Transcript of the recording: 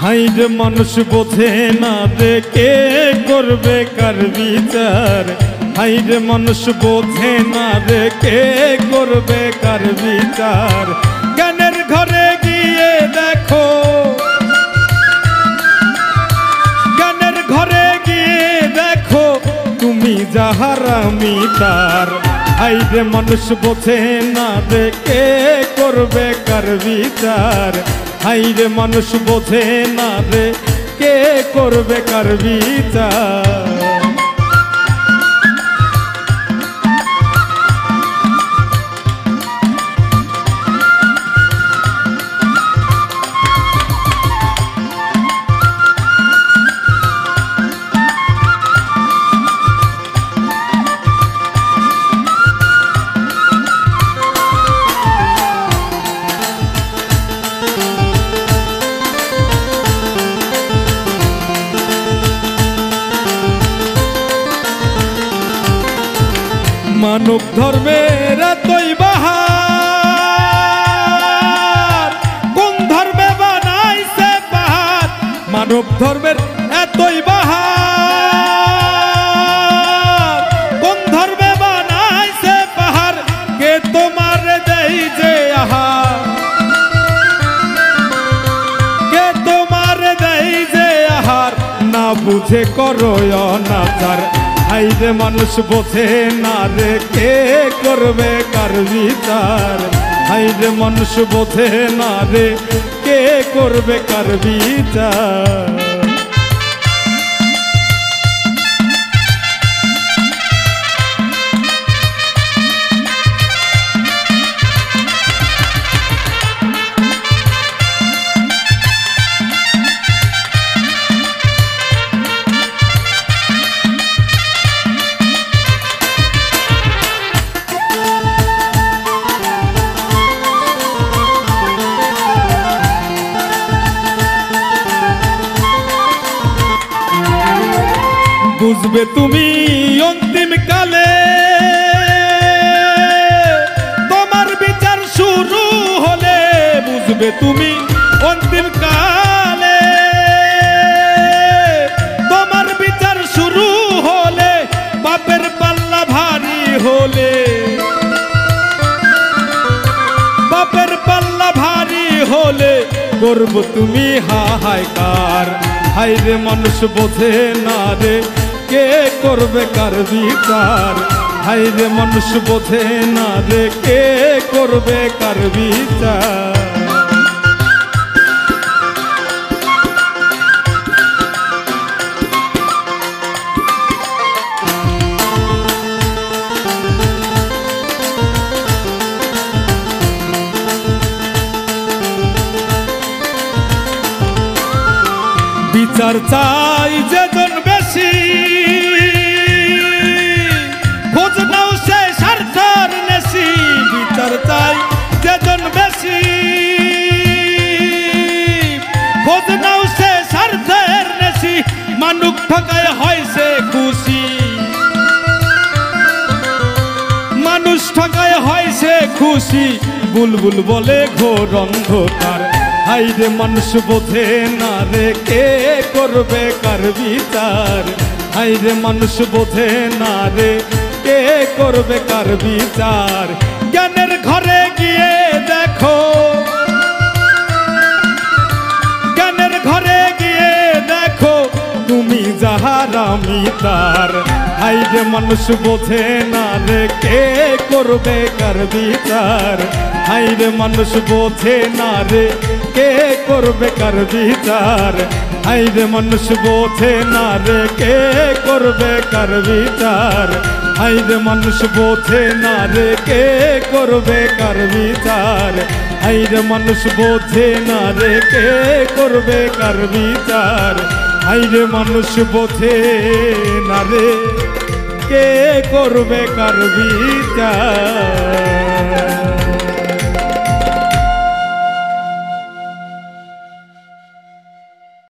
হাইরে মানুষ বোঝে না রে কে করবে কার বিচার। হাইরে মানুষ বোঝে না রে কে করবে কার বিচার। জ্ঞানের ঘরে গিয়ে দেখো, জ্ঞানের ঘরে গিয়ে দেখো তুমি যাহার আমি তার। হাইরে মানুষ বোঝে না রে কে করবে কার বিচার। হাইরে মানুষ বোঝে না রে কে করবে কার বিচার। মানব ধর্মের এতই বাহার, কোন ধর্মে বানাইছে পাহাড়। মানব ধর্মের এতই বাহার, কোন ধর্মে বানাইছে পাহাড়। কে তোমার দেই যে আহার, কে তোমার দেই যে আহার। না বুঝে করো অনাচার। হাইরে মানুষ বোঝে না রে কে করবে কার বিচার। হাইরে মানুষ বোঝে না রে কে করবে কার বিচার। বুঝবে তুমি অন্তিম কালে, তোমার বিচার শুরু হলে। বুঝবে তুমি অন্তিম কালে, তোমার বিচার শুরু হলে। পাপের পাল্লা ভারী হলে, পাপের পাল্লা ভারী হলে করব তুমি হাহাকার। হাইরে মানুষ বোঝে না রে কে করবে কার বিচার। হাইরে মানুষ বোঝে না রে কে করবে কার বিচার। বিচার চাই যেজন বেশি, খোঁজ নাও সে স্বার্থের নেশি। বিচার চাই যেজন বেশি, খোঁজ নাও সে স্বার্থের নেশি। মানুষ ঠকায় হয় সে খুশি, মানুষ ঠকায় হয় সে খুশি। বুলবুল বলে ঘোর অন্ধকার। হাইরে মানুষ বোঝে না রে কে করবে কার বিচার। হাইরে মানুষ বোঝে না রে কে করবে কার বিচার। জ্ঞানের ঘরে গিয়ে দেখো, জ্ঞানের ঘরে গিয়ে দেখো তুমি যাহার আমি তার। হাইরে মানুষ বোঝে না রে কে করবে কার বিচার। হাইরে মানুষ বোঝে না রে কে করবে কার বিচার। হাইরে মানুষ বোঝে না রে কে করবে কার বিচার। হাইরে মানুষ বোঝে না রে কে করবে কার বিচার। হাইরে মানুষ বোঝে না রে কে করবে কার বিচার। হাইরে মানুষ বোঝে না রে কে করবে কার বিচার।